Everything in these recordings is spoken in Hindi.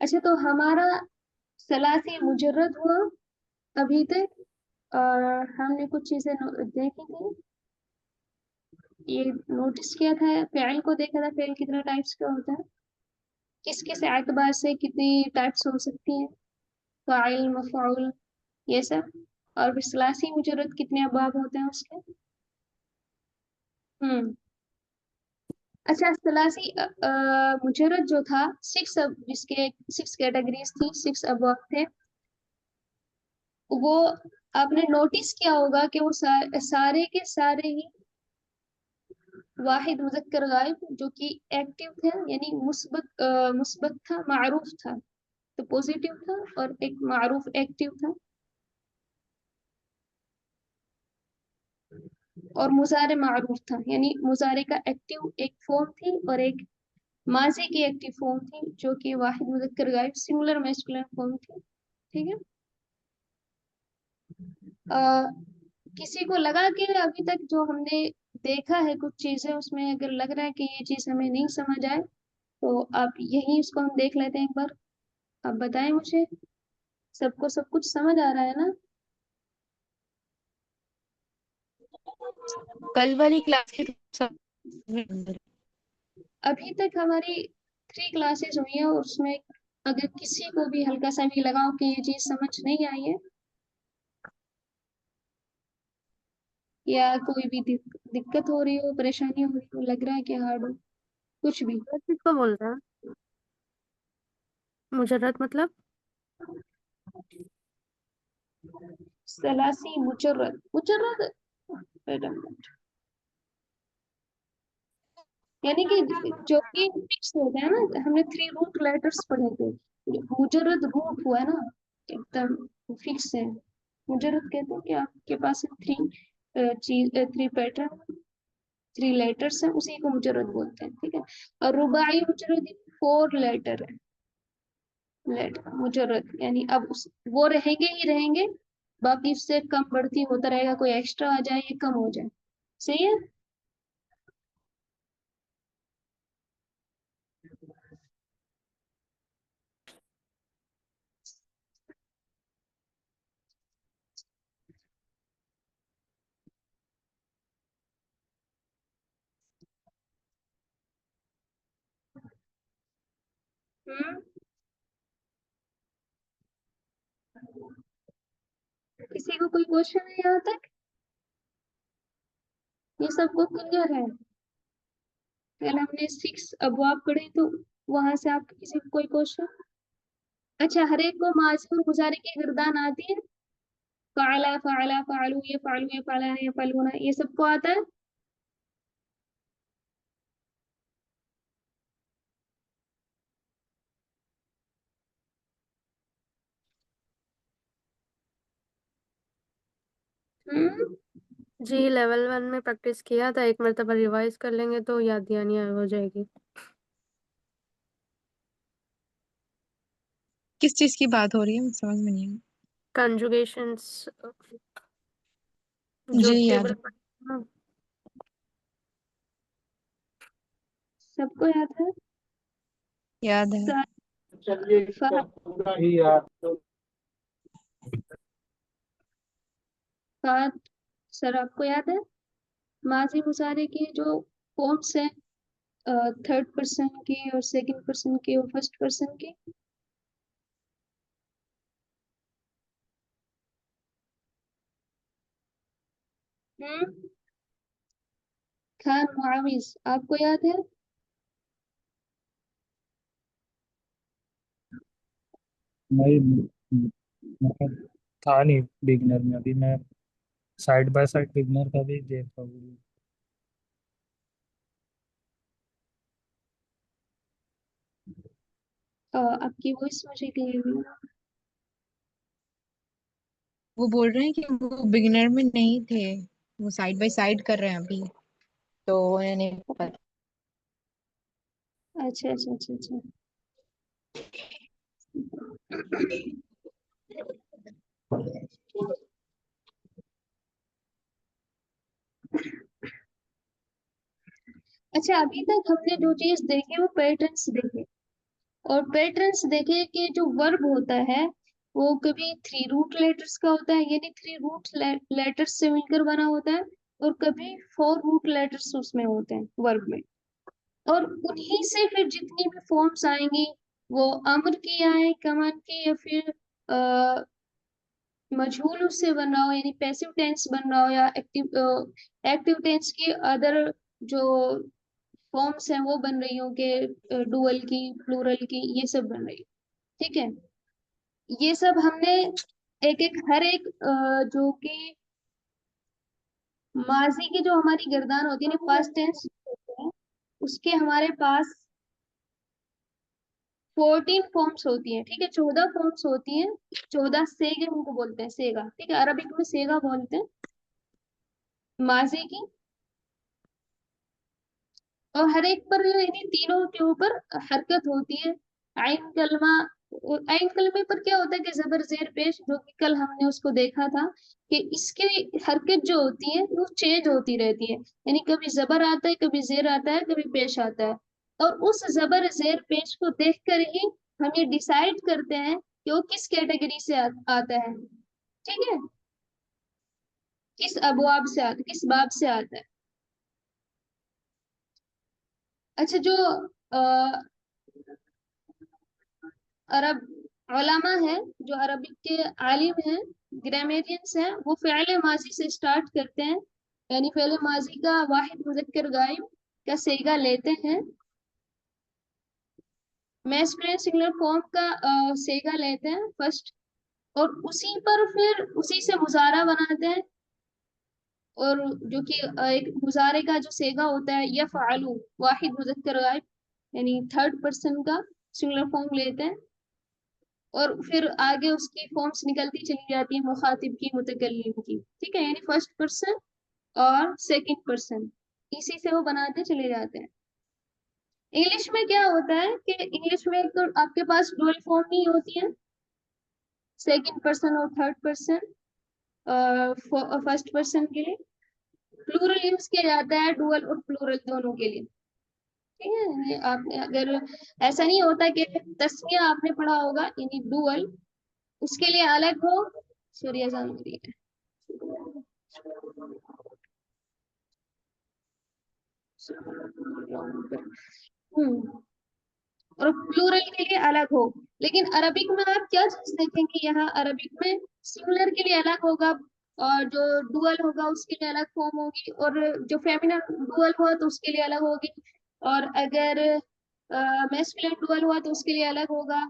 अच्छा, तो हमारा सलासी मुजर्रद हुआ अभी तक। और हमने कुछ चीजें देखी थी। ये नोटिस किया था, फ़िल को देखा था, फ़िल कितने टाइप्स का होता है, किस किस एतबार से कितनी टाइप्स हो सकती हैं, फ़ाइल मफ़ऊल, ये सब। और फिर सलासी मुजर्रद कितने अबाब होते हैं उसके। हम्म। अच्छा, सलासी मुजर्रद जो था, सिक्स, जिसके सिक्स कैटेगरीज थी, सिक्स अबाब थे, वो आपने नोटिस किया होगा कि वो सारे के सारे ही वाहिद मुज़क्कर गायब जो कि एक्टिव थे, यानी मुस्बत था, मारूफ था, तो पॉजिटिव था, और एक मारूफ एक्टिव था। और मुजारे मारूफ था, यानी मुजारे का एक्टिव एक फॉर्म थी, और एक माजी की एक्टिव फॉर्म थी जो कि वाहिद मुज़क्कर गायब सिंगुलर मैस्कुलिन फॉर्म थी। ठीक है। अ, किसी को लगा कि अभी तक जो हमने देखा है कुछ चीजें, उसमें अगर लग रहा है कि ये चीज हमें नहीं समझ आए, तो आप यही इसको हम देख लेते हैं एक बार। आप बताएं मुझे, सबको सब कुछ समझ आ रहा है ना। कल वाली क्लास के सब में अंदर। अभी तक हमारी 3 क्लासेस हुई है, और उसमें अगर किसी को भी हल्का सा भी लगा हो कि ये चीज समझ नहीं आई है, या कोई भी दिक्कत हो रही हो, परेशानी हो रही हो, लग रहा है कि हार्ड हो, कुछ भी। किसको बोल रहा है मुजर्रद मतलब? Salasi मुजर्रद, मुजर्रद, wait a minute। यानी कि जो कि फिक्स होता है ना, हमने 3 रूट लेटर्स पढ़े थे। मुजर्रद रूट हुआ है ना, एकदम फिक्स है। मुजर्रद कहते हैं कि आपके पास 3 लेटर्स हैं, उसी को मुजर्रद बोलते हैं। ठीक है। और रुबाई मुजर्रद 4 लेटर है। लेटर मुजर्रद यानी अब वो रहेंगे ही रहेंगे, बाकी उससे कम बढ़ती होता रहेगा, कोई एक्स्ट्रा आ जाए या कम हो जाए। सही है। हम्म। किसी को कोई क्वेश्चन है यहाँ तक? ये सबको क्लियर है? पहले हमने 6 अबवाब पढ़े, तो वहां से आपको किसी को कोई क्वेश्चन? अच्छा, हर एक को माजी और मुजारे की गर्दान आती है? फाला फाला फालू, ये फाला ये फालूना, ये सबको आता है? हम्म। जी, लेवल 1 में प्रैक्टिस किया था, एक मरतबा रिवाइज कर लेंगे तो याद दहानी हो जाएगी। किस चीज की बात हो रही है, मुझे समझ में नहीं कंजुगेशंस आई। जो जी याद टेबल है। पर। सबको याद है? याद है। सा- चलिए फा- इसका पूरा ही याद तो। फात, सर आपको याद है माजी मुजारे की जो फॉर्म्स है, थर्ड पर्सन की और सेकंड पर्सन की और फर्स्ट पर्सन की? हम्म। खान मुआविज, आपको याद है? नहीं, मतलब था नहीं बिगनर में, अभी मैं साइड बाय साइड बिगनर का भी देख रहा हूँ। आपकी वॉइस मुझे क्लियर नहीं है। वो बोल रहे हैं कि वो बिगिनर में नहीं थे, वो साइड बाय साइड कर रहे हैं अभी, तो उन्हें नहीं पता। अच्छा अच्छा अच्छा अच्छा। अच्छा, अभी तक हमने जो चीज देखी वो पैटर्न्स देखे, और पैटर्न्स देखे कि जो वर्ब होता है वो कभी थ्री रूट लेटर्स का होता है, यानी थ्री रूट लेटर्स से मिलकर बना होता है, और कभी फोर रूट लेटर्स उसमें होते हैं वर्ब में। और उन्हीं से फिर जितनी भी फॉर्म्स आएंगी, वो अम्र की आए, कमान की, या फिर मजहूल उससे बन रहा हो यानी पैसिव टेंस बन रहा हो, या एक्टिव टेंस की अदर जो फॉर्म्स हैं वो बन रही हो, के डुअल की, प्लूरल की, ये सब बन रही है। ठीक है, ये सब हमने एक एक हर एक जो कि माजी की जो हमारी गर्दान होती है ना, पास्ट टेंस होते हैं, उसके हमारे पास 14 फॉर्म्स होती हैं। ठीक है, 14 फॉर्म्स होती हैं, 14 सेगे उनको बोलते हैं, सेगा। ठीक है, अरबिक में सेगा बोलते हैं माजी की। और हर एक पर यानी तीनों के ऊपर हरकत होती है। आइन कलमा, आइन कलमे पर क्या होता है कि जबर जेर पेश, जो कि कल हमने उसको देखा था कि इसके हरकत जो होती है वो चेंज होती रहती है, यानी कभी जबर आता है, कभी जेर आता है, कभी पेश आता है। और उस जबर जेर पेश को देखकर ही हम ये डिसाइड करते हैं कि वो किस कैटेगरी से आता है। ठीक है, किस अबवाब से आता, किस बाब से आता है। अच्छा, जो अरब उलमा है, जो अरबिक के आलिम हैं, ग्रामेरियंस हैं, वो फ़िअल माजी से स्टार्ट करते हैं, यानी फ़िअल माजी का वाहिद मुज़क्कर गायब का सेगा लेते हैं, मैस्कुलिन सिंगुलर फॉर्म का सेगा लेते हैं फर्स्ट, और उसी पर फिर उसी से मुजारा बनाते हैं। और जो कि एक मुजारे का जो सेगा होता है यफ़अलु, वाहिद मुज़क्कर गायब यानी थर्ड पर्सन का सिंगुलर फॉर्म लेते हैं, और फिर आगे उसकी फॉर्म्स निकलती चली जाती है मुखातिब की, मुतकल्लिम की। ठीक है, यानी फर्स्ट पर्सन और सेकंड पर्सन, इसी से वो बनाते चले जाते हैं। इंग्लिश में क्या होता है कि इंग्लिश में तो आपके पास डुअल फॉर्म नहीं होती है, सेकंड पर्सन और थर्ड पर्सन फर्स्ट पर्सन के लिए। प्लूरल यूज किया जाता है डुअल और प्लूरल दोनों के लिए। ठीक है, ये आपने अगर ऐसा नहीं होता कि तस्निया आपने पढ़ा होगा यानी डुअल, उसके लिए अलग हो। सूर्य जान हो रही है। हम्म, और प्लूरल के लिए अलग हो। लेकिन अरबिक में आप क्या चीज देखेंगे, यहाँ अरबिक में सिंगुलर के लिए अलग होगा, और जो डुअल होगा उसके लिए अलग फॉर्म होगी, और जो फेमिनन डुअल हुआ तो उसके लिए अलग होगी, और अगर मैस्कुलिन डुअल हुआ तो उसके लिए अलग होगा।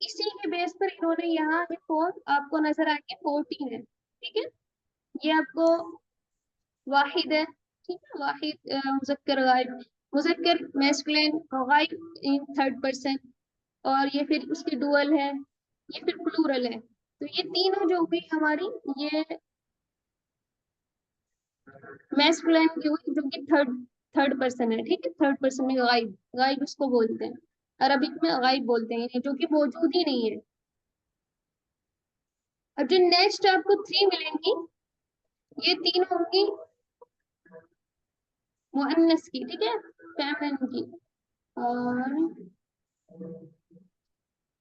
इसी के बेस पर इन्होंने यहाँ ये फॉर्म आपको नजर आएंगे 14 है। ठीक है, ये आपको वाहिद है। ठीक है, वाहिद मुजक्कर गायब, मुजक्कर मैस्कुलिन गायब इन थर्ड पर्सन, और ये फिर उसकी डुअल है, ये फिर प्लूरल है। तो ये तीनों जो हुई हमारी, ये मैस्कुलिन की हुई, जो कि थर्ड थर्ड पर्सन है। ठीक है, थर्ड पर्सन में गायब, गायब उसको बोलते हैं, अरबिक में गायब बोलते हैं, जो कि मौजूद ही नहीं है। अब जो नेक्स्ट आपको थ्री मिलेंगी, ये तीन होंगी मुअन्नस की। ठीक है, फेमिनिन की, और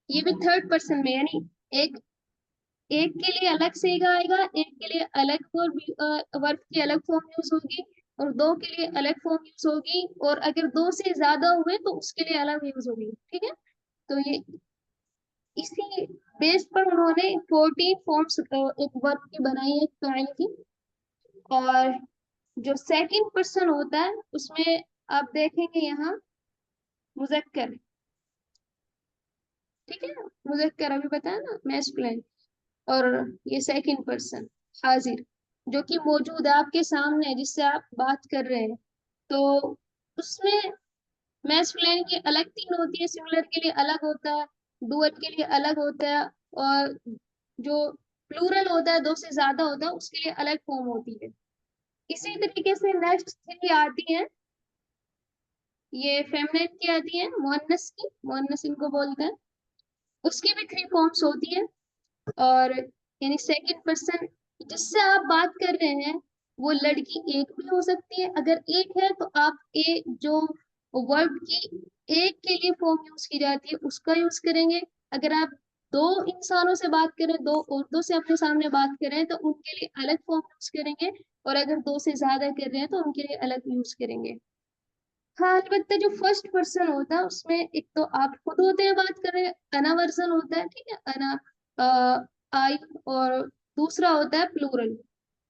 ये भी थर्ड पर्सन में, यानी एक एक के लिए अलग सेगा आएगा, एक के लिए अलग वर्ब की अलग फॉर्म यूज होगी, और दो के लिए अलग फॉर्म यूज होगी, और अगर दो से ज्यादा हुए तो उसके लिए अलग यूज होगी। ठीक है, तो ये इसी बेस पर उन्होंने 14 फॉर्म्स एक वर्ब की बनाई है फाइल की। और जो सेकंड पर्सन होता है उसमें आप देखेंगे यहाँ मुजक्कर। ठीक है, मुजक्कर अभी बताया ना, मैस्कुलिन, और ये सेकंड पर्सन हाजिर, जो कि मौजूद है आपके सामने है, जिससे आप बात कर रहे हैं। तो उसमें मैस्कुलिन की अलग तीन होती है, सिंगुलर के लिए अलग होता है, डुअल के लिए अलग होता है, और जो प्लूरल होता है, दो से ज्यादा होता है, उसके लिए अलग फॉर्म होती है। इसी तरीके से नेक्स्ट थ्री आती हैं, ये फेमिनिन की आती है, मुअन्नस की, मुअन्नस इनको बोलते हैं, उसकी भी 3 फॉर्म्स होती है। और यानी सेकंड पर्सन जिससे आप बात कर रहे हैं वो लड़की एक भी हो सकती है। अगर एक है तो आप एक जो वर्ब की एक के लिए फॉर्म यूज की जाती है उसका यूज करेंगे। अगर आप दो इंसानों से बात करें, दो औरतों से अपने सामने बात करें तो उनके लिए अलग फॉर्म यूज करेंगे। और अगर दो से ज्यादा कर रहे हैं तो उनके लिए अलग यूज करेंगे। हाँ, अलबत्ता जो फर्स्ट पर्सन होता है उसमें एक तो आप खुद होते हैं बात कर रहे हैं, अना वर्जन होता है, ठीक है, अना, आई। और दूसरा होता है प्लूरल,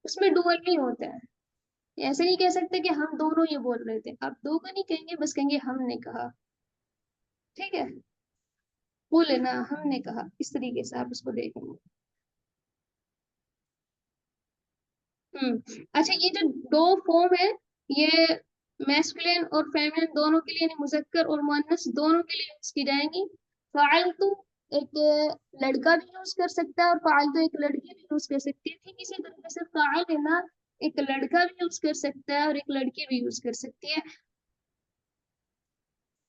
उसमें डुअल नहीं होता है। ऐसे नहीं कह सकते कि हम दोनों ये बोल रहे थे, आप दो का नहीं कहेंगे, बस कहेंगे हमने कहा। ठीक है, बोले ना हमने कहा, इस तरीके से आप इसको देखेंगे। अच्छा, ये जो दो फॉर्म है ये मैस्कुलिन और फेमिनिन दोनों के लिए, यानी मुजक्कर और मुअन्नस दोनों के लिए यूज की जाएंगी। फाइलतू एक लड़का भी यूज कर सकता है और फाइलतू एक लड़की भी यूज कर सकती है। ठीक इसी तरीके से फाइल है ना, एक लड़का भी यूज कर सकता है और एक लड़की भी यूज कर सकती है,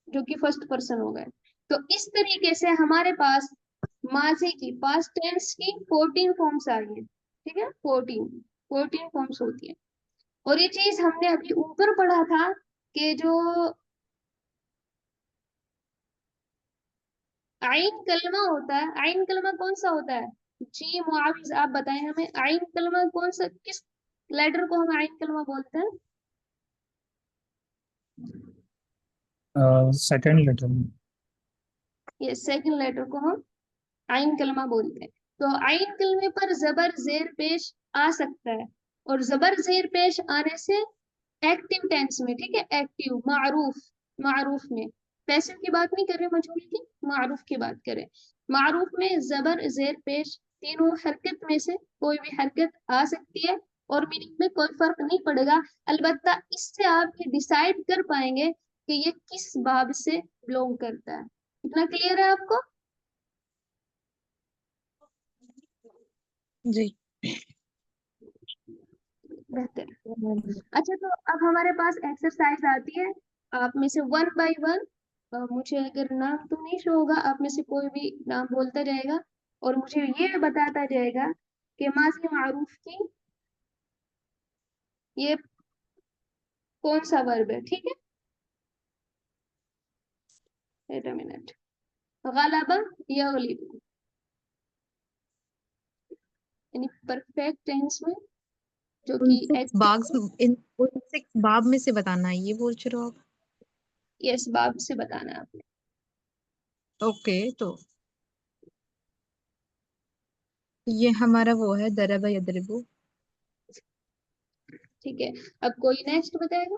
जो कि फर्स्ट पर्सन हो गए। तो इस तरीके से हमारे पास माजी की, पास्ट टेंस की 14 फॉर्म्स आ गई है। ठीक है, 14 फॉर्म्स होती है। और ये चीज हमने अभी ऊपर पढ़ा था कि जो आइन कलमा होता है, आइन कलमा कौन सा होता है? जी मुआविज, आप बताएं हमें, आइन कलमा कौन सा, किस लेटर को हम आइन कलमा बोलते हैं? सेकंड लेटर में। ये सेकंड लेटर को हम आइन कलमा बोलते हैं। तो आइन कलमे पर जबर जेर पेश आ सकता है, और जबर जेर पेश आने से एक्टिव टेंस में, ठीक है, एक्टिव मारूफ, मारूफ में, पैसिव की बात नहीं कर रहे, मजहूल की, मारूफ की बात करें। मारूफ में जबर जेर पेश तीनों हरकत में से कोई भी हरकत आ सकती है और मीनिंग में कोई फर्क नहीं पड़ेगा। अलबत्ता इससे आप ये डिसाइड कर पाएंगे कि ये किस बाब से बिलोंग करता है। इतना क्लियर है आपको? जी। बेहतर। अच्छा, तो अब हमारे पास एक्सरसाइज आती है। आप में से वन बाय वन मुझे, अगर नाम तो नहीं शो होगा, आप में से कोई भी नाम बोलता जाएगा और मुझे ये बताता जाएगा कि माजी मारूफ की ये कौन सा वर्ब है। ठीक है, वेट अ मिनट। गलबा यगलिबु, यानी परफेक्ट टेंस में, जो उन कि सिक्स बाग्स एक्टिव। इन उन सिक्स बाब में से बताना है, ये बोल रहे हो आप? यस, बाब से बताना है आपने। ओके, तो ये हमारा वो है दरबा यदरिबु। ठीक है, अब कोई नेक्स्ट बताएगा?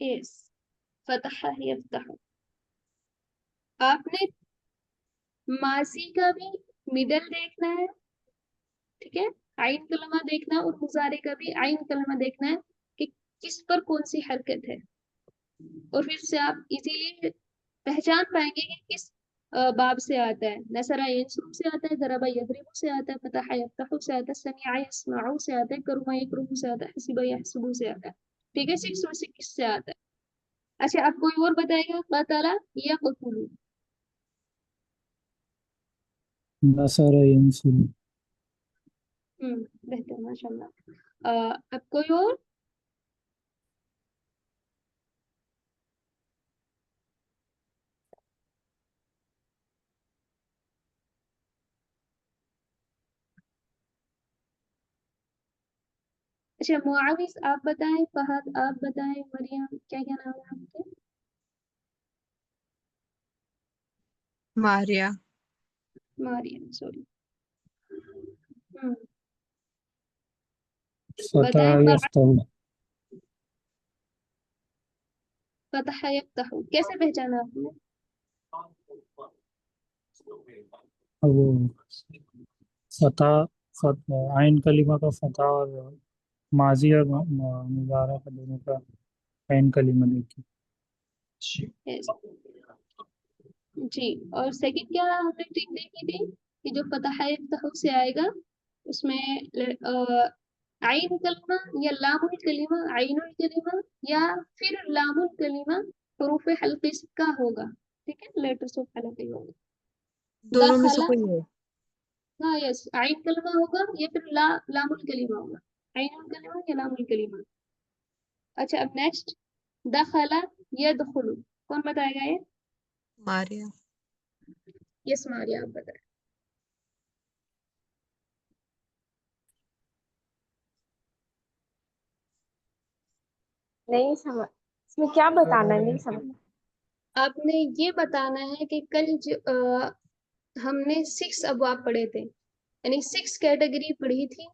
यस, फतह यफ्तह। आपने मासी का भी मिडल देखना है, ठीक है, आइन कलमा देखना है, और मुजारे का भी आइन कलमा देखना है कि किस पर कौन सी हरकत है। और फिर से आप इजीली पहचान पाएंगे कि किस बाब से आता है। नसरा यंसुर से आता है, दरबा यदरिबु से आता है, फतह यफ्तहु से आता है, समिअ यस्मउ से आता है, करुमा यकरुमु से आता है, हसिबा यहसुबु से आता है। ठीक है, 6 में से किससे आता है? अच्छा, अब कोई और बताएगा? कतला या कतुलु? नसर यंसुर। बेहतर, माशाल्लाह। अब कोई और? अच्छा, मुआविज आप बताएं, फहद आप बताएं, मरियम, क्या क्या नाम है आपके? मारिया। मरियम, सॉरी। हम्म फतह बताएं, यफ्तहु। फतह यफ्तहु कैसे पहचाना आपने? वो फतह, आइन कलीमा का फतह और माजी और मुजारा का दोनों का आइन कलीमा देखिए। Yes. जी, और सेकंड क्या हमने ट्रिक देखी थी कि जो फतह यफ्तहु से आएगा उसमें आइन कलिमा या लामुल कलिमा, आइनुल कलिमा या फिर लामुल कलिमा हरूफ हल्के का होगा, ठीक है, लेटर्स ऑफ हल्के होगा। दोनों में से दखला, कोई है। हाँ यस, आइन कलिमा होगा या फिर लामुल कलिमा होगा, आइनुल कलिमा या लामुल कलिमा। अच्छा अब नेक्स्ट, दखला यदखुलु, कौन बताएगा ये? मारिया। यस मारिया, आप बताएं। नहीं समझ, इसमें क्या बताना है, नहीं समझ। आपने ये बताना है कि कल हमने 6 अबवाब पढ़े थे, यानी 6 कैटेगरी पढ़ी थी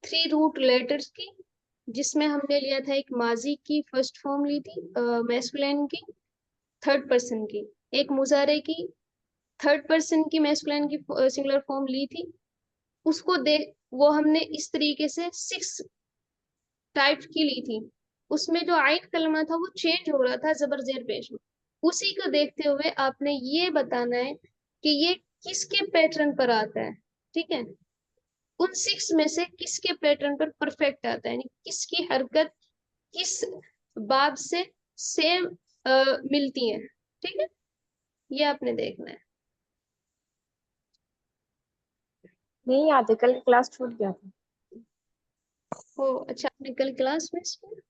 3 रूट लेटर्स की, जिसमें हमने लिया था एक माजी की फर्स्ट फॉर्म ली थी मैस्कुलिन की थर्ड पर्सन की, एक मुजारे की थर्ड पर्सन की मैस्कुलिन की सिंगुलर फॉर्म ली थी। उसको देख वो हमने इस तरीके से 6 टाइप की ली थी। उसमें जो आयत कलमा था वो चेंज हो रहा था जबर जेर पेश में। उसी को देखते हुए आपने ये बताना है कि ये किसके पैटर्न पर आता है, ठीक है, उन 6 में से किसके पैटर्न पर परफेक्ट आता है, यानी किसकी हरकत किस बाब से सेम मिलती है, ठीक है, ये आपने देखना है। नहीं आते, कल क्लास छूट गया था। ओ अच्छा, आपने कल क्लास मिस किया?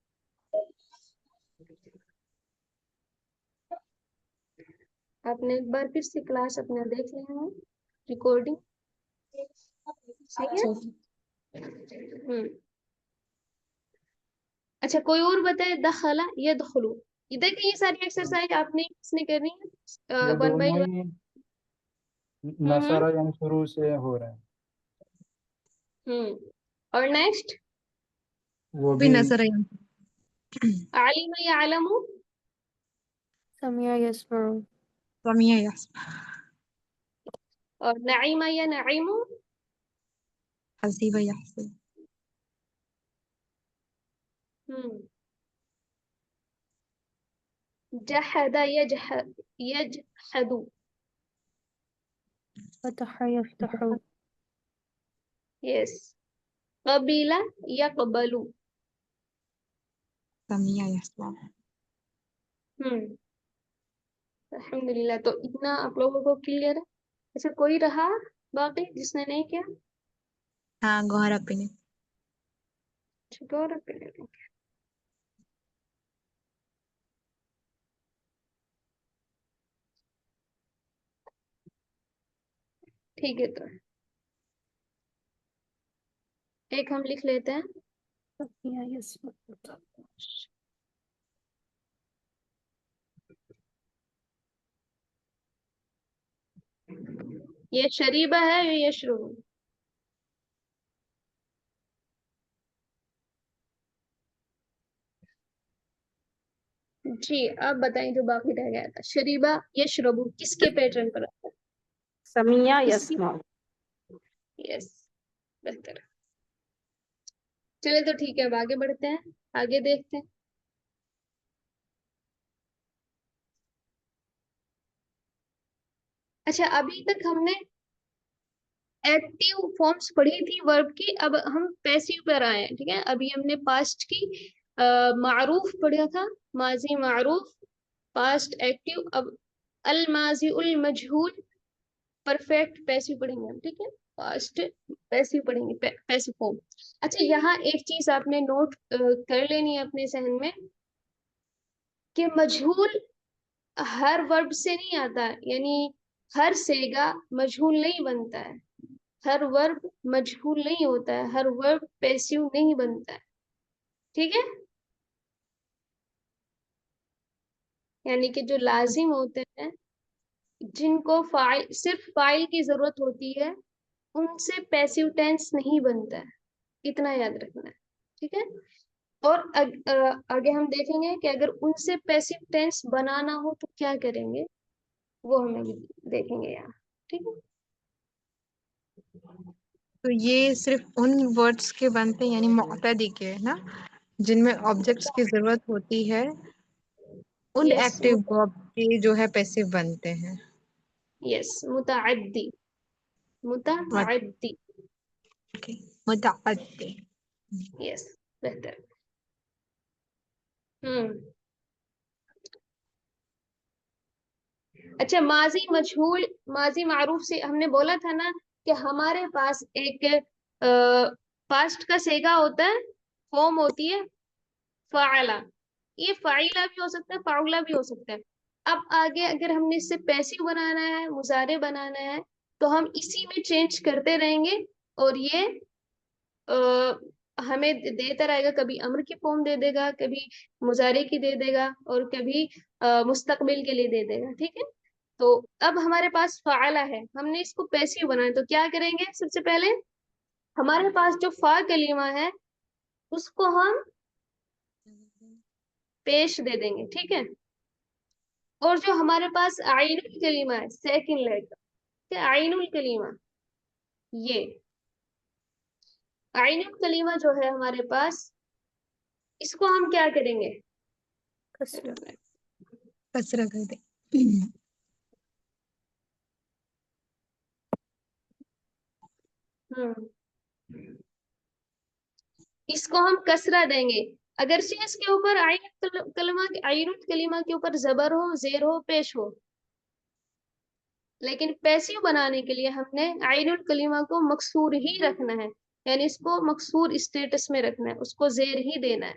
आपने एक बार फिर से क्लास अपना देख लेना है, रिकॉर्डिंग, ठीक है। हम्म, अच्छा कोई और बताए, दखला यदखुलु, इधर की ये सारी एक्सरसाइज आपने किसने करनी है ये वन बाय दोनों वन। ही नसरा यानी शुरू से हो रहे हैं, और नेक्स्ट, वो भी भी नजर आई। आलिम यालमु, समिया यस्माउ। समिया यस। और नईमा या नईमु, हसीबा यहसिब। हम्म, जहदा यजहदु, फतह यफ्तहु। यस, कबीला यकबलु, समिया यस्मा। हम्म, अल्हम्दुलिल्लाह। तो इतना आप लोगों को क्लियर है? अच्छा कोई रहा बाकी जिसने नहीं किया? हाँ गौहर अपने। ठीक और अपने, ठीक है, तो एक हम लिख लेते हैं, समिया यस्माउ। ये शरीबा है, ये यशरुब। जी अब बताएं जो बाकी रह गया था, शरीबा यशरबु किसके पैटर्न पर आता है? समिया किसकी? यस्मा। यस, बेहतर। चलिए तो ठीक है, अब आगे बढ़ते हैं, आगे देखते हैं। अच्छा अभी तक हमने एक्टिव फॉर्म्स पढ़ी थी वर्ब की, अब हम पैसिव पर आए हैं, ठीक है। अभी हमने पास्ट की मारूफ पढ़ा था, माजी मारूफ, पास्ट एक्टिव, अब अल माजी उल मजहूल परफेक्ट पैसिव पढ़ेंगे हम, ठीक है, पास्ट पैसिव पढ़ेंगे, पैसिव फॉर्म। अच्छा यहाँ एक चीज आपने नोट कर लेनी है अपने जहन में कि मजहूल हर वर्ब से नहीं आता, यानी हर सेगा मजहूल नहीं बनता है, हर वर्ब मजहूल नहीं होता है, हर वर्ब पैसिव नहीं बनता है, ठीक है। यानी कि जो लाजिम होते हैं, जिनको फाइल सिर्फ फाइल की जरूरत होती है, उनसे पैसिव टेंस नहीं बनता है, इतना याद रखना है, ठीक है। और आगे हम देखेंगे कि अगर उनसे पैसिव टेंस बनाना हो तो क्या करेंगे, वो हमें देखेंगे यहाँ, ठीक है। तो ये सिर्फ उन वर्ड्स के बनते हैं यानी मुअतदी के ना, जिनमें ऑब्जेक्ट्स की जरूरत होती है, उन यस एक्टिव वर्ब के जो है पैसिव बनते हैं। यस, मुतअद्दी, मुतअद्दी, ओके। मुतअद्दी। यस, बेहतर। हम्म। अच्छा, माजी मजहूल माजी मारूफ से हमने बोला था ना कि हमारे पास एक पास्ट का सेगा होता है, फॉर्म होती है फ़ाइला। ये फ़ाइला भी हो सकता है, फ़ाउला भी हो सकता है। अब आगे अगर हमने इससे पैसिव बनाना है, मुजारे बनाना है, तो हम इसी में चेंज करते रहेंगे और ये हमें देता रहेगा। कभी अम्र की फॉर्म दे देगा, कभी मुजारे की दे देगा, और कभी मुस्तकबिल के लिए दे देगा। ठीक है, तो अब हमारे पास फ़ाइला है, हमने इसको पैसिव बनाना है, तो क्या करेंगे? सबसे पहले हमारे पास जो फा कलीमा है उसको हम पेश दे देंगे। ठीक है, और जो हमारे पास आइनुल कलीमा है, सेकंड लेटर, आइनुल कलीमा, ये आइनुल कलीमा जो है हमारे पास, इसको हम क्या करेंगे? कसरा। कसरा कर दे। हम्म, इसको हम कसरा देंगे। अगर से इसके ऊपर आइनुल कलीमा के ऊपर जबर हो, जेर हो, पेश हो, लेकिन पैसिव बनाने के लिए हमने आइनुल कलीमा को मकसूर ही रखना है, यानी इसको मकसूर स्टेटस में रखना है, उसको जेर ही देना है।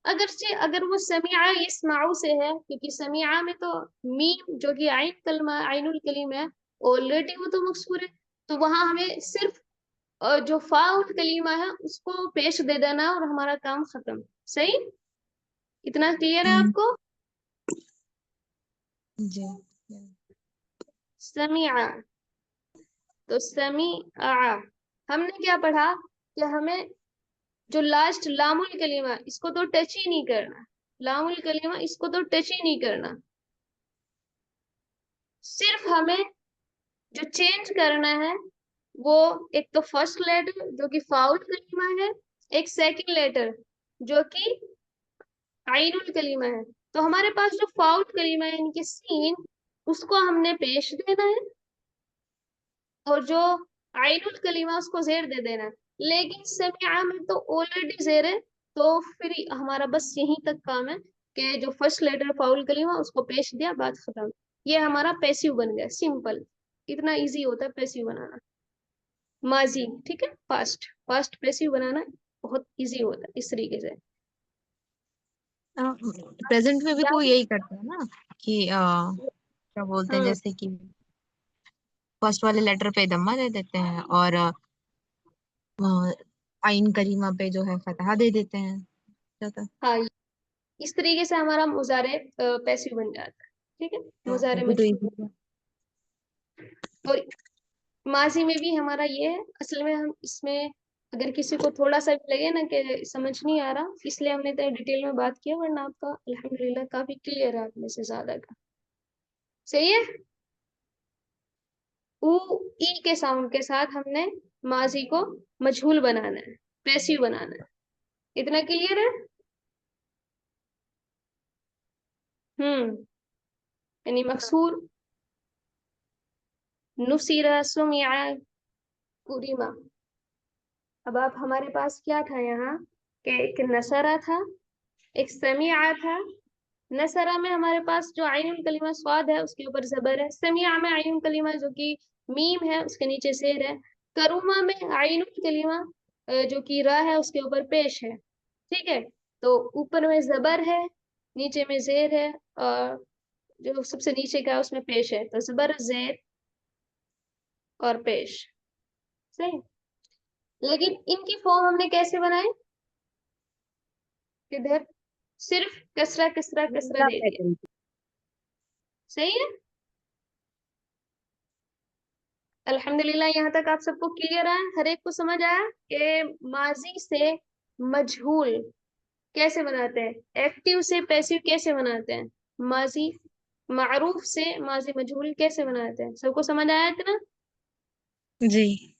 अगर वो समिया यस्माउ से है, क्योंकि समिया में तो मीम जो कि आइनुल कलीमा है, ऑलरेडी वो तो मकसूर है, तो वहां हमें सिर्फ जो फाउल कलीमा है उसको पेश दे देना है और हमारा काम खत्म। सही, इतना क्लियर है आपको? जी। समिया, तो समिआ हमने क्या पढ़ा कि हमें जो लास्ट लामुल कलीमा, इसको तो टच ही नहीं करना। लामुल कलीमा, इसको तो टच ही नहीं करना। सिर्फ हमें जो चेंज करना है वो एक तो फर्स्ट लेटर जो कि फाउल कलीमा है, एक सेकंड लेटर जो कि आइनुल कलीमा है। तो हमारे पास जो फाउल कलीमा है, इनकी सीन, उसको हमने पेश देना है, और जो आइनुल कलीमा उसको जेर दे देना है। लेकिन समिया में तो ऑलरेडी जेर है, तो फिर हमारा बस यहीं तक काम है कि जो फर्स्ट लेटर फाउल कलीमा उसको पेश दिया, बात खत्म। ये हमारा पैसिव बन गया, सिंपल। इतना इजी होता है पैसिव बनाना। माजी, ठीक है, पास्ट पास्ट पैसिव बनाना बहुत इजी होता है इस तरीके से। प्रेजेंट में भी तो यही करते हैं ना कि क्या बोलते हैं, हाँ जैसे कि फर्स्ट वाले लेटर पे दम्मा दे देते हैं और आइन करीमा पे जो है फतहा दे देते हैं। हाँ, इस तरीके से हमारा मुजारे पैसिव बन जाता है। ठीक है, मुजारे वो तो मजहूल। easy है। और माजी में भी हमारा ये है, असल में हम इसमें अगर किसी को थोड़ा सा भी लगे ना कि समझ नहीं आ रहा, इसलिए हमने तो डिटेल में बात किया, वरना आपका अल्हम्दुलिल्लाह काफी क्लियर है, आप में से ज्यादा का। सही है। ऊ ई के साउंड के साथ हमने माजी को मजहूल बनाना है, पैसिव बनाना है। इतना क्लियर है? यानी मकसूर, नुसीरा, सुमिया, कुरिमा। अब आप हमारे पास क्या था यहाँ कि एक नसरा था, एक समिया था। नसरा में हमारे पास जो आइनुल कलीमा स्वाद है उसके ऊपर जबर है। समिया में आइनुल कलीमा जो कि मीम है उसके नीचे शेर है। करूमा में आइनुल कलीमा जो कि रा है उसके ऊपर पेश है। ठीक है, तो ऊपर में जबर है, नीचे में जेर है, और जो सबसे नीचे का है उसमें पेश है, तो जबर, जेर और पेश। सही। लेकिन इनकी फॉर्म हमने कैसे बनाए? किधर सिर्फ कसरा कसरा कसरा दे दिया। सही है, अल्हम्दुलिल्लाह। यहाँ तक आप सबको क्लियर है, हर एक को समझ आया कि माजी से मजहूल कैसे बनाते हैं, एक्टिव से पैसिव कैसे बनाते हैं, माजी मारूफ से माजी मजहूल कैसे बनाते हैं। सबको समझ आया इतना? जी।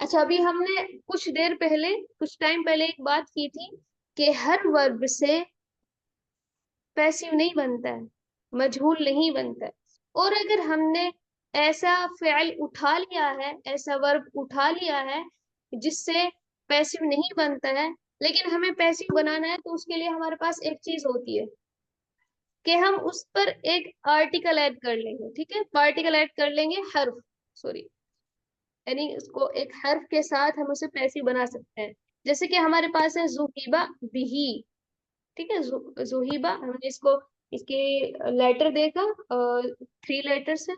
अच्छा, अभी हमने कुछ टाइम पहले एक बात की थी कि हर वर्ब से पैसिव नहीं बनता है, मजहूल नहीं बनता है। और अगर हमने ऐसा फ़िल उठा लिया है, ऐसा वर्ब उठा लिया है जिससे पैसिव नहीं बनता है, लेकिन हमें पैसिव बनाना है, तो उसके लिए हमारे पास एक चीज होती है कि हम उस पर एक आर्टिकल ऐड कर लेंगे। ठीक है, पार्टिकल ऐड कर लेंगे, हर्फ, सॉरी, यानी उसको एक हर्फ के साथ हम उसे पैसिव बना सकते हैं। जैसे कि हमारे पास है जुहीबा बिही। ठीक है, जुहीबा, हमने इसको, इसके लेटर देखा, 3 लेटर्स है।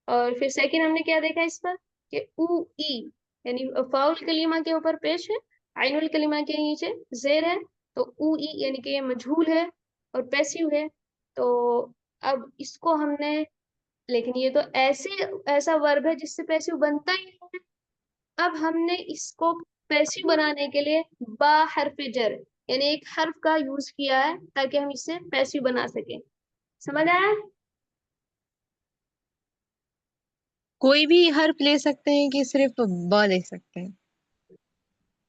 और फिर सेकंड हमने क्या देखा इस पर, कि उ ई, यानी फाउल कलीमा के ऊपर पेश है, आइनुल कलीमा के नीचे जेर है, तो उ ई यानी कि ये मजहूल है और पैसिव है। तो अब इसको हमने, लेकिन ये तो ऐसा वर्ब है जिससे पैसिव बनता ही नहीं है। अब हमने इसको पैसिव बनाने के लिए बा हर्फ जर, यानी एक हर्फ का यूज किया है ताकि हम इसे पैसिव बना सके। समझ आया? कोई भी हर्फ ले सकते हैं कि सिर्फ ब ले सकते हैं?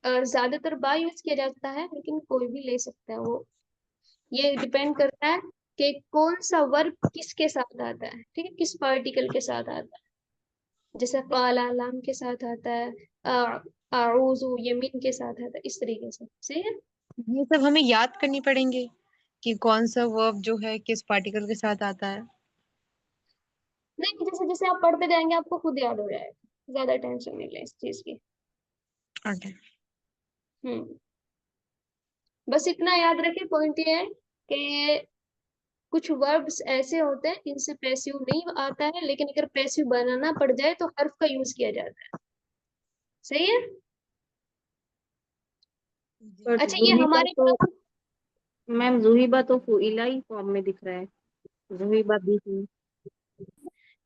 ज्यादातर बा यूज किया जाता है, लेकिन कोई भी ले सकता है वो। ये डिपेंड करता है कि कौन सा वर्ब किसके साथ आता है। ठीक है, किस पार्टिकल के साथ आता है। जैसे काला लाम के साथ आता है, आऊजु यमीन के साथ आता है, इस तरीके से। सही है। ये सब हमें याद करनी पड़ेंगे कि कौन सा वर्ब जो है किस पार्टिकल के साथ आता है? नहीं, जैसे जैसे आप पढ़ते जाएंगे आपको खुद याद हो जाएगा, ज्यादा टेंशन नहीं ले इस चीज की। ओके। हम्म, बस इतना याद रखें, पॉइंट ये है कि कुछ वर्ब्स ऐसे होते हैं जिनसे पैसिव नहीं आता है, लेकिन अगर पैसिव बनाना पड़ जाए तो हर्फ का यूज किया जाता है। सही है। पर अच्छा, ये जुहीबा हमारे तो, पास, मैम जुहीबा तो फुइला ही फॉर्म में दिख रहा है, जुहीबा भी ही।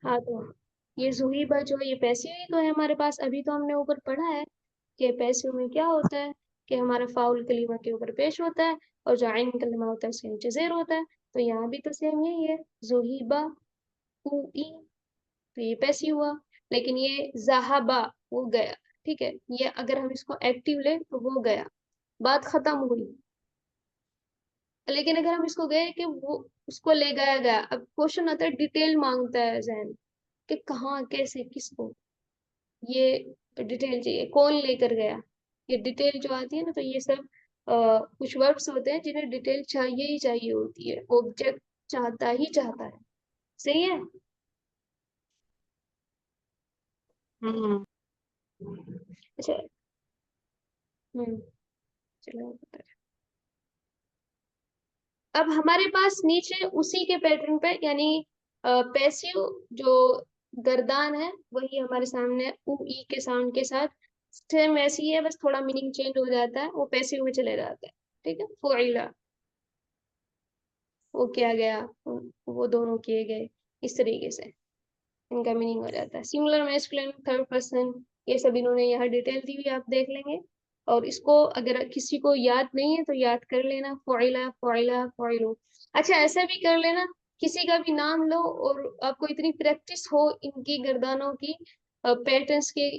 हाँ, तो ये जुहीबा जो है ये पैसिव ही तो है हमारे पास। अभी तो हमने ऊपर पढ़ा है कि पैसिव में क्या होता है, कि हमारा फाउल कलीमा के ऊपर पेश होता है, और जो आइन कलीमा होता है उसके नीचे जेर होता है। तो यहाँ भी तो सेम यही है, जुहीबा उ ई, तो ये पैसिव हुआ। लेकिन ये जहाबा, वो गया। ठीक है, ये अगर हम इसको एक्टिव ले तो वो गया, बात खत्म हुई। लेकिन अगर हम इसको गए कि वो, उसको ले गया गया, अब क्वेश्चन आता है, डिटेल मांगता है जहन, कि कहाँ, कैसे, किसको, ये डिटेल चाहिए, कौन लेकर गया। ये डिटेल जो आती है ना, तो ये सब कुछ वर्ड्स होते हैं जिन्हें डिटेल चाहिए ही चाहिए होती है, ऑब्जेक्ट चाहता ही चाहता है। सही है। हम्म। अच्छा। हम्म, चलो बता रहे। अब हमारे पास नीचे उसी के पैटर्न पे, यानी पैसिव जो गर्दान है वही हमारे सामने है, उ ई के साउंड के साथ सेम ऐसी है, बस थोड़ा मीनिंग चेंज हो जाता है, वो पैसिव में चले जाता है। ठीक है, फुइला, वो किया गया, वो दोनों किए गए, इस तरीके से इनका मीनिंग हो जाता है। सिंगुलर, मैस्कुलिन, थर्ड पर्सन, ये सब इन्होंने यहाँ डिटेल दी हुई है, आप देख लेंगे। और इसको अगर किसी को याद नहीं है तो याद कर लेना, फ़ुइला फ़ुइला फ़ुइलु। अच्छा, ऐसा भी कर लेना, किसी का भी नाम लो और आपको इतनी प्रैक्टिस हो इनकी गर्दानों की, पैटर्न्स की,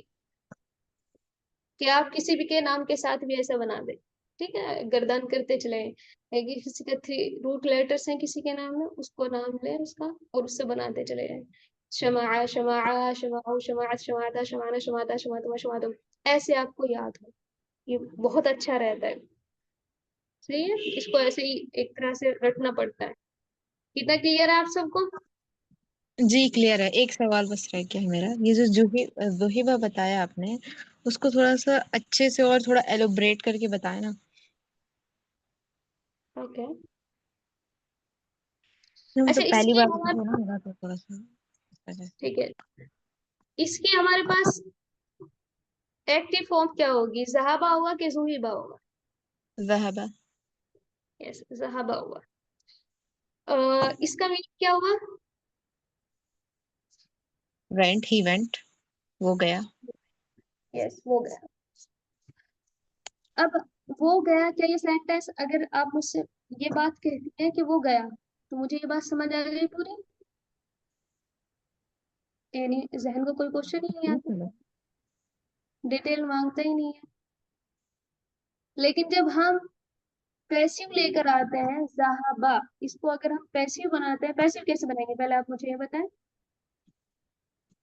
कि आप किसी भी के नाम के साथ भी ऐसा बना दे। ठीक है, गर्दान करते चले, कि किसी का 3 रूट लेटर्स हैं किसी के नाम में, उसको नाम ले उसका और उससे बनाते चले जाए। शमा शमा शमा शमा शमाता शमाना शमाता शमातुमा शमातुम, ऐसे आपको याद हो, ये बहुत अच्छा रहता है। सही है, इसको ऐसे ही एक तरह से रटना पड़ता है। कितना क्लियर है आप सबको? जी क्लियर है। एक सवाल बस रह गया है मेरा, ये जो जुहीबा बताया आपने, उसको थोड़ा सा अच्छे से और थोड़ा एलोब्रेट करके बताए ना। ओके। अच्छा, मतलब पहली इसकी बार हमारे, हो ना मेरा, तो थोड़ा सा इस वजह से। ठीक है, इसकी हमारे पास एक्टिव फॉर्म क्या होगी, जहाबा होगा कि जुहीबा होगा? ज़हबा। यस, जहाबा होगा। इसका मीनिंग क्या होगा? वेंट, ही वेंट, वो गया। यस, वो गया। अब वो गया, क्या ये सेंटेंस, अगर आप मुझसे ये बात कहती हैं कि वो गया, तो मुझे ये बात समझ आ गई पूरी, यानी जहन को कोई क्वेश्चन ही नहीं आता, डिटेल मांगता ही नहीं है। लेकिन जब हम पैसिव लेकर आते हैं, जहाबा, इसको अगर हम पैसिव बनाते हैं, पैसिव कैसे बनेंगे पहले आप मुझे ये बताएं।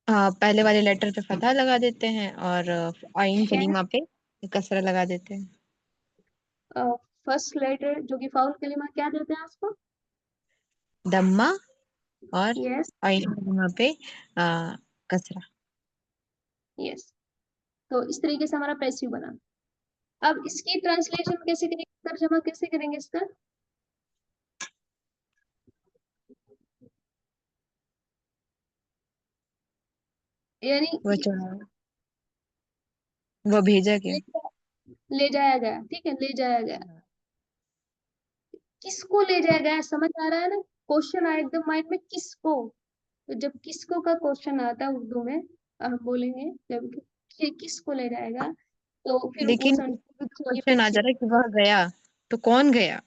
पहले वाले लेटर पे फतह लगा देते हैं और आइन क्या है? कलीमा पे कसरा लगा देते हैं। फर्स्ट लेटर जो कि फाउल कलिमा क्या देते हैं उसको? दम्मा और यस आइन कलिमा पे कसरा। यस। तो इस तरीके से हमारा पैसिव बना। अब इसकी ट्रांसलेशन कैसे करेंगे, तर्जमा कैसे करेंगे इसका? यानी वो चढ़ा, वो भेजा गया। ले जाया गया, ठीक है, ले जाया गया। किसको ले जाया गया, समझ आ रहा है ना? क्वेश्चन आया एकदम माइंड में, किसको। तो जब किसको का क्वेश्चन आता है उर्दू में, हम बोलेंगे जब किसको ले जाएगा, तो फिर वो लेकिन सेंटेंस ये क्वेश्चन आ जा पैसिव। रहा है कि वह गया, तो कौन गया?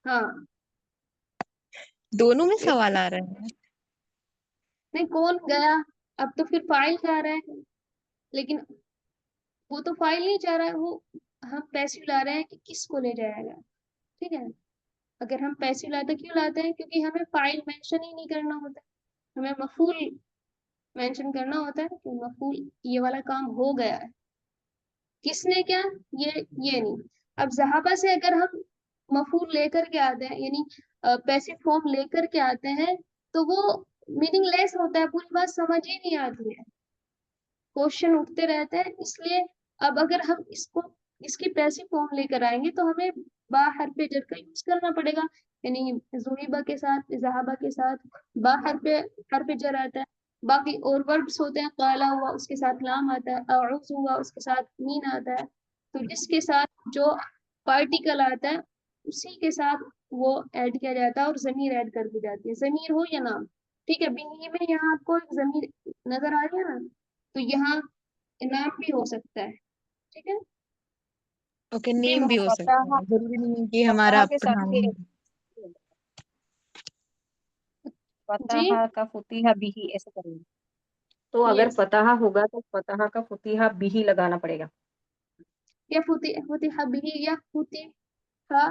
हाँ, दोनों में एक सवाल आ रहे हैं। नहीं, कौन गया। अब तो फिर फाइल जा रहा है, लेकिन वो तो फाइल नहीं जा रहा है, वो हम पैसिव ला रहे हैं कि किसको ले जाएगा। ठीक है, अगर हम पैसिव लाते क्यों लाते हैं, क्योंकि हमें फाइल मेंशन ही नहीं करना होता, हमें मफूल मेंशन करना होता है कि मफूल ये वाला काम हो गया है। किसने क्या, ये नहीं। अब जहाबा से अगर हम मफूल लेकर के आते हैं, यानी पैसिव फॉर्म लेकर के आते हैं, तो वो मीनिंगलेस होता है, पूरी बात समझ ही नहीं आती है, क्वेश्चन उठते रहते हैं। इसलिए अब अगर हम इसकी पैसिव फॉर्म लेकर आएंगे तो हमें बा हरफ जर का यूज करना पड़ेगा, यानी जुहीबा के साथ, जहाबा के साथ बा हरफ जर आता है। बाकी और वर्ब्स होते हैं, काला हुआ उसके साथ लाम आता है, अऊज़ हुआ उसके साथ मीन आता है। तो जिसके साथ जो पार्टिकल आता है उसी के साथ वो ऐड किया जाता है और जमीर ऐड कर दी जाती है, जमीर हो या नाम। ठीक है, बिन्नी में यहाँ आपको एक जमीर नजर आ रही है ना, तो यहाँ नाम भी हो सकता है। ठीक है, ओके, बी नेम भी हो सकता फतहा है, जरूरी नहीं है कि फतहा हमारा के साथ प्रधान। ये जी फतहा का फुतिहा बिही ऐसे करेंगे। तो अगर यस। फतहा होगा तो फतहा का फुतिहा बिही लगाना पड़ेगा। या फुतिहा बिही, या फुतिहा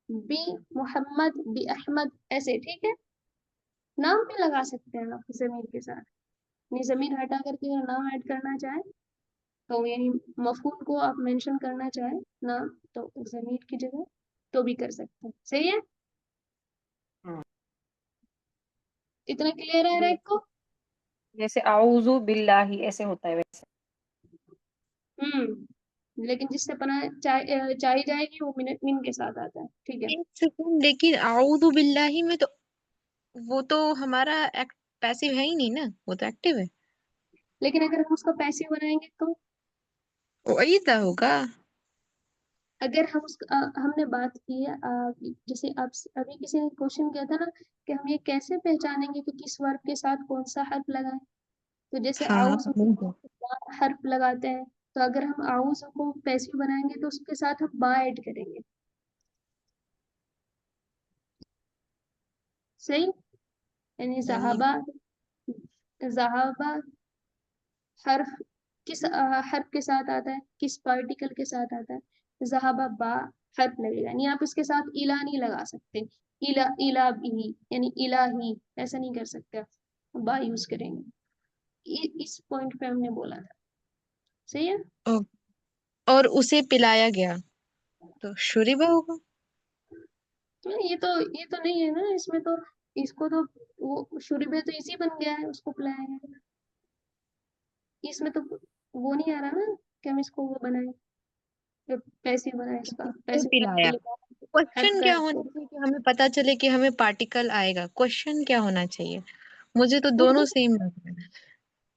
बी मोहम्मद, बी अहमद, ऐसे। ठीक है, नाम भी लगा सकते हैं आप जमीर के साथ, नहीं जमीर हटा करके अगर नाम ऐड करना चाहें, तो यही मफूल को आप मेंशन करना चाहें नाम, तो जमीर की जगह तो भी कर सकते हैं। सही है, हाँ। इतना क्लियर है रेक को? जैसे आऊजु बिल्लाही ऐसे होता है वैसे। लेकिन जिससे पना चाहिए जाएगी वो मिन मिन के साथ आता है। ठीक है, एक सेकंड, लेकिन आऊदु बिल्लाही में तो वो तो हमारा पैसिव है ही नहीं ना, वो तो एक्टिव है। लेकिन अगर हम उसको पैसिव बनाएंगे तो, वही तो होगा। अगर हम हमने बात की है, जैसे आप अभी किसी ने क्वेश्चन किया था ना कि हम ये कैसे पहचानेंगे कि किस वर्ब के साथ कौन सा हर्फ लगाएं, तो जैसे हाँ, आउज बिल्कुल। हर्फ लगाते हैं, तो अगर हम आउज को पैसिव बनाएंगे तो उसके साथ हम बा ऐड करेंगे। सही, यानी सही है। जहाबा, जहाबा हर्फ किस हर्फ के साथ आता है, किस पार्टिकल के साथ आता है, जहाबा बा हर्फ लगेगा, यानी आप इसके साथ इला नहीं लगा सकते, इला इला भी, यानी इलाही ऐसा नहीं कर सकते आप, बा यूज करेंगे। इस पॉइंट पे हमने बोला था। सही है, ओ, और उसे पिलाया गया तो शुरीबा होगा। तो ये तो नहीं है ना इसमें तो, इसको तो वो शुरू में तो इसी बन गया है, उसको पिलाया गया। इसमें तो वो नहीं आ रहा ना कि हम इसको वो बनाए, पैसिव बनाए, इसका किसको पैसिव हर्फ के पिलाया? लिए हर्फ क्वेश्चन का क्या ऐड होना करें। चाहिए कि हमें पता चले कि हमें पार्टिकल आएगा? क्वेश्चन क्या होना चाहिए? मुझे तो उर्दू दोनों सेम लग रहे हैं।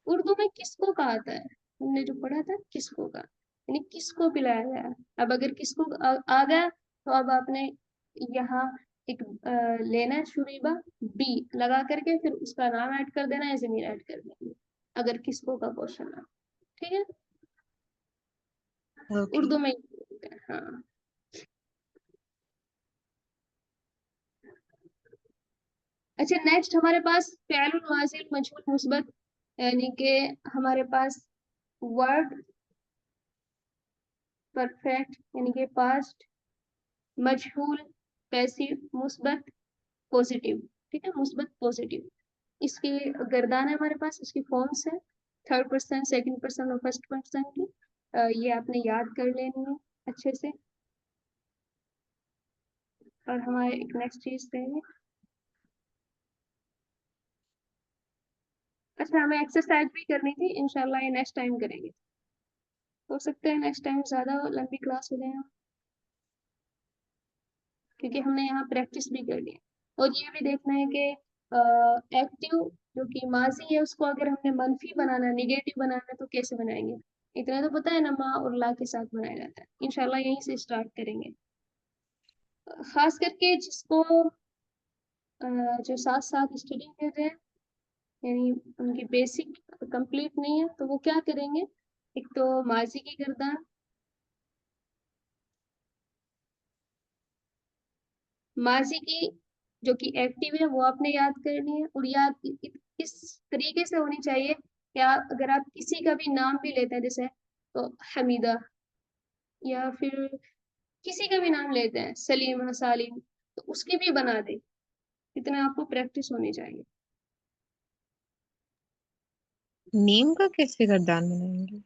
उर्दू में किसको का आता है, हमने जो पढ़ा था किसको का, यानी किसको पिलाया गया। अब अगर किसको आ गया, तो अब आपने यहाँ एक लेना है शुरीबा, बी लगा करके फिर उसका नाम ऐड कर देना है, जमीर ऐड कर देंगे अगर किसको का क्वेश्चन है। ठीक है, ओके। उर्दू में ही बोलते हैं, हाँ। अच्छा, नेक्स्ट हमारे पास फ़िअलुल माज़िल मजहूल मुस्बत, यानी कि हमारे पास वर्ड परफेक्ट, यानी कि पास्ट, मजहूल, पैसिव, मुस्बत, पॉजिटिव। ठीक है, मुस्बत पॉजिटिव, इसकी गर्दान है हमारे पास, इसकी फॉर्म्स है, थर्ड पर्सन, सेकंड पर्सन और फर्स्ट पर्सन की। ये आपने याद कर लेनी है अच्छे से। और हमारे एक नेक्स्ट चीज रहेगी, अच्छा हमें एक्सरसाइज भी करनी थी, इंशाल्लाह ये नेक्स्ट टाइम करेंगे। हो सकता है नेक्स्ट टाइम ज्यादा लंबी क्लास हो जाए, क्योंकि हमने यहाँ प्रैक्टिस भी करनी है। और ये भी देखना है कि एक्टिव जो कि माजी है उसको अगर हमने मनफी बनाना, निगेटिव बनाना है तो कैसे बनाएंगे। इतना तो पता है ना, मा और ला के साथ बनाया जाता है। इंशाल्लाह यहीं से स्टार्ट करेंगे। खास करके जिसको जो साथ साथ स्टडी कर रहे हैं, यानी उनकी बेसिक कंप्लीट नहीं है, तो वो क्या करेंगे, एक तो माजी की गर्दान, माजी की जो कि एक्टिव है वो आपने याद करनी है। और याद किस तरीके से होनी चाहिए, या अगर आप किसी का भी नाम भी लेते हैं, जैसे तो हमीदा, या फिर किसी का भी नाम लेते हैं, सलीमा, सालिम, तो उसकी भी बना दे। इतना आपको प्रैक्टिस होनी चाहिए। नेम का कैसे गर्दान बनाएंगे?